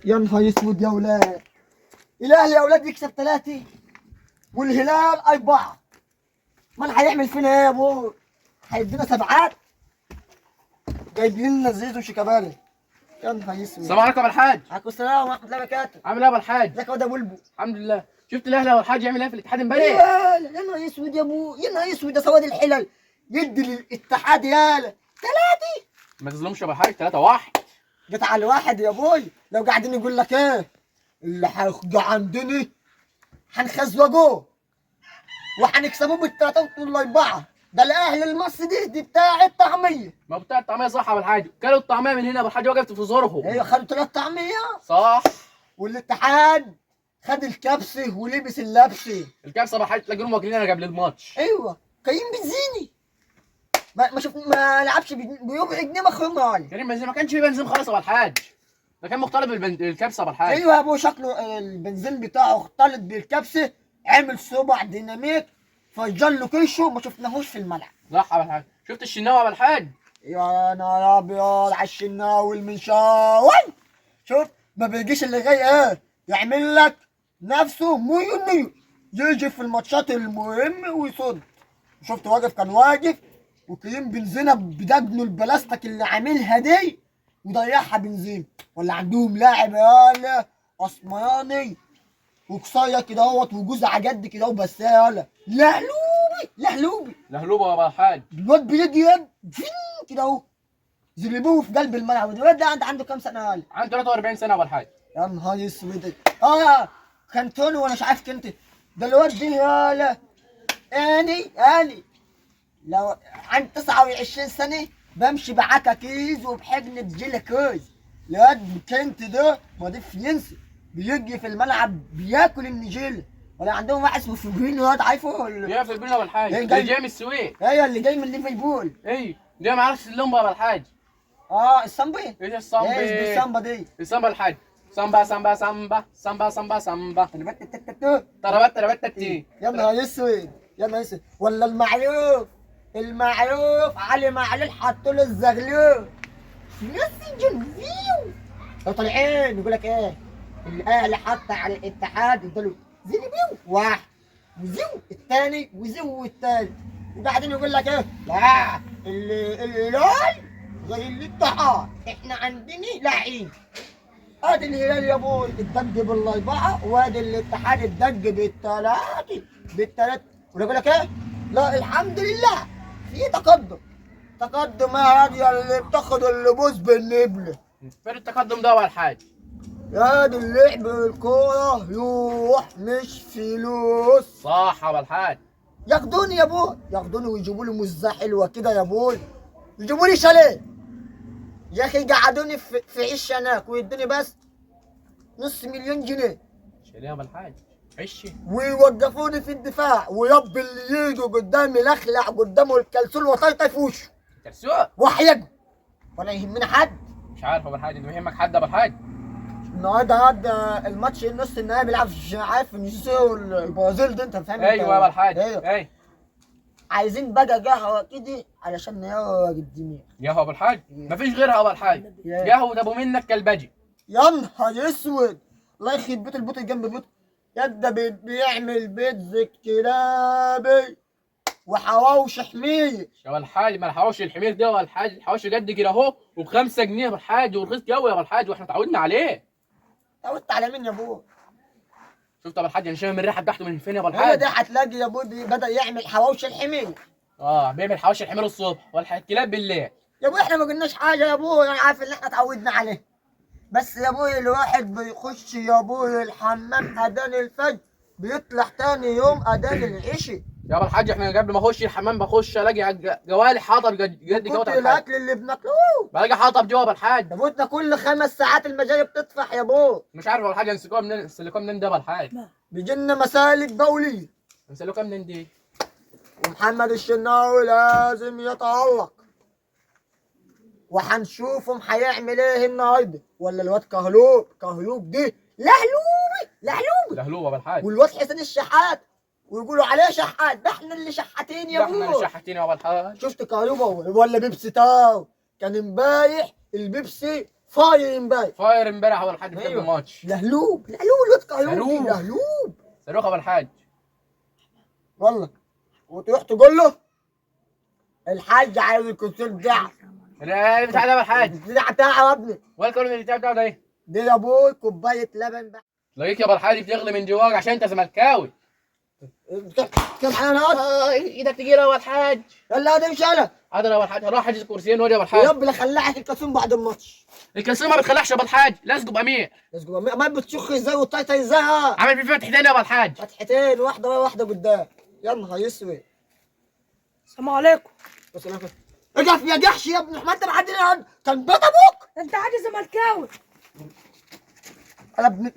يا نهار اسود يا ولاد. الاهلي يا ولاد يكسب 3 والهلال 4. امال هيعمل فينا ايه يا ابوي؟ هيدينا 7. جايب لنا زيزو شيكابالا. يا نهار اسود. السلام عليكم يا ابو الحاج. عليكم السلام ورحمه الله وبركاته. عامل ايه يا ابو الحاج؟ ازيك يا واد ابو البو؟ الحمد لله. شفت الاهلي يا ابو الحاج يعمل ايه في الاتحاد امبارح؟ يا نهار اسود يا ابو، يا نهار اسود، ده سواد الحلل يدي للاتحاد يالا 3. ما تظلمش يا ابو الحاج. 3-1 جت على الواحد يا ابوي. لو قاعدين يقول لك ايه اللي هيجي عندنا هنخزوجوه وهنكسبوه بالتلاتة وال4. ده الاهلي المصري دي بتاع الطعميه. ما بتاع الطعميه صح يا ابو الحاج. كلوا الطعميه من هنا يا ابو الحاج وقفت في زورهم. ايوه خدوا 3 طعميه. صح. والاتحاد خد الكبسه ولبس اللبسه. الكبسه يا ابو الحاج تلاقيهم واكلينها قبل الماتش. ايوه كريم بنزيني ما لعبش بربع جنيه مخروم. كريم بنزيما ما كانش فيه بنزين خالص يا ابو الحاج. ده كان مختلط بالكبسه يا ابو الحاج. ايوه يا ابو، شكله البنزين بتاعه اختلط بالكبسه، عمل صبع ديناميت فجر له كرشه ما شفناهوش في الملعب. صح يا ابو الحاج. شفت الشناوي يا ابو الحاج؟ يا نهار ابيض على الشناوي المنشاوي. شوف ما بيجيش اللي جاي ايه يعمل لك نفسه ميو يجي في الماتشات المهمه ويصد. شفت واقف، كان واقف وكريم بنزينه بدجنه البلاستيك اللي عاملها دي وضيعها بنزين. ولا عندهم لاعب يالا اسمراني وقصير كده اهوت وجوزها جد كده بس يالا لهلوبي لهلوبه يا ابو الحاج. الواد بيجي يد فين كده اهو زلبوه في قلب الملعب. الواد ده عنده كام سنه يالا؟ عنده 43 سنه يا ابو الحاج. يا نهار اسود. كانتوني وانا مش عارف كنت. ده الواد ده يالا اني لو عند 29 سنه بمشي بعكاكيز وبحجنة جيلكوز. الواد كنت ده مضيف ينسى بيجي في الملعب بياكل النجيله. ولا عندهم واحد اسمه فيبرينو، الواد عارفه ولا؟ جاي في البين يا ابو الحاج. إيه اللي جاي من السويد. ايوه اللي جاي من ليفربول. ايه ده ما عرفش اللمبه يا ابو الحاج. السامبي. ايه الصامبا؟ ايه دي السامبا دي؟ الصامبا الحاج. سامبا سامبا سامبا سامبا سامبا سامبا تربت تربت تربت تي. يا نهار اسود يا نهار اسود. ولا المعروف علي معلول حطوا له الزغلول نفس فيو. لو طالعين يقول لك ايه الاهلي حط على الاتحاد اداله زي بيو واحد وزو الثاني وزو الثاني وبعدين يقول لك ايه لا الهلال زي الاتحاد احنا عندنا لعيب. ادي الهلال يا ابوي الدق بال4 وادي الاتحاد الدق بالثلاث ويقول لك ايه لا الحمد لله في تقدم هادي اللي بتاخد اللبوس بالنبله. فين التقدم ده يا ابو الحاج؟ يا دي اللعب الكوره يروح مش فلوس. صح يا ابو الحاج. ياخدوني يا ابوي ياخدوني ويجيبوا لي مزه حلوه كده يا ابوي. يجيبوا لي شاليه يا اخي قعدوني في عش هناك ويدوني بس نص مليون جنيه. شيل يا ابو الحاج عشي. ويوقفوني في الدفاع ويب اللي يجوا قدامي لخلع قدامه الكلسول وطيطي في وشه كرسوق. واحيجه ولا يهمني حد. مش عارف يا ابو الحاج. انت بيهمك حد يا ابو الحاج؟ النهارده الماتش النص النهائي بيلعب مش عارف نيسو البرازيل ده انت فاهم. ايوه يا ابو الحاج. ايوه عايزين بقى قهوه كده علشان نروق الدنيا. قهوه ابو الحاج؟ مفيش غيرها يا ابو الحاج. قهوه ابو منك كالبجي. يا نهار اسود الله يخرب بيت البيت اللي جنب البيت. يدا بيعمل بيتزا كلابي وحواوشي حمير. يا ابو الحاج ما الحواوشي الحمير ده يا ابو الحاج الحواوشي قد كده اهو وب5 جنيه يا ابو الحاج ورخيص قوي يا ابو الحاج واحنا اتعودنا عليه. تعودت على مين يا ابوي؟ شفت يا ابو الحاج انا شامم الريحه بتاعته من فين يا ابو هي الحاج؟ دي هتلاقي يا ابوي بدأ يعمل حواوشي الحمير. بيعمل حواوشي الحمير الصبح والكلاب بالليل. يا ابوي احنا ما قلناش حاجه يا ابوي، انا عارف ان احنا اتعودنا عليه. بس يا ابوي الواحد بيخش يا ابوي الحمام اذان الفجر بيطلع تاني يوم اذان العشاء. يا ابو الحاج احنا قبل ما اخش الحمام بخش الاقي جوالي حاطب قد كده. كنت الاكل اللي بناكلوه بلاقي حاطب جوه يا ابو الحاج. يا ابوي كل 5 ساعات المجاري بتطفح يا ابوي. مش عارف يا ابو الحاج نسلكوها منين ده يا ابو الحاج؟ بيجي لنا مسالك بوليه. نسلكوها منين دي؟ ومحمد الشناوي لازم يتألق وهنشوفهم هيعمل ايه النهارده. ولا الواد كهلوب دي لهلوبي لهلوبه يا ابو الحاج. والواد حسين الشحات ويقولوا عليه شحات. ده احنا اللي شحاتين يا ابوي. احنا اللي شحاتين يا ابو الحاج. شفت كهلوبه ولا بيبسي تاو؟ كان امبارح البيبسي فاير امبارح. فاير امبارح يا ابو الحاج بسبب أيوة. الماتش. لهلوب لهلوب يا لهلوب. لهلوب. صاروخ يا ابو الحاج. والله وتروح تقول له الحاج عايز الكرسي بتاعه. بتاع ده يا ابو الحاج. البتاع بتاعه يا ابني. ولا كل اللي بتاع ده ايه؟ دي يا ابوي كوبايه لبن بقى. تلاقيك يا ابو الحاج بتغلي من جواك عشان انت زملكاوي. كم معانا نقط؟ ايدك تجيله يا ابو الحاج. يلا ده مش انا. حاضر يا ابو الحاج، هروح احجز كرسيين واجي يا ابو يا الحاج. رب لا خلعك الكاسون بعد الماتش. الكرسي ما بتخلعش يا ابو الحاج، لازقه بامير. ما بتشخ ازاي والطايطه ازاي؟ عامل فيه فتحتين يا ابو الحاج. فتحتين، واحده ورا واحده قدام. يا نهار اسود. السلام عليكم. بس انا اقف يا جحش يا ابني، ما انت معدي كان بيت ابوك. انت عادي زملكاوي. انا ابن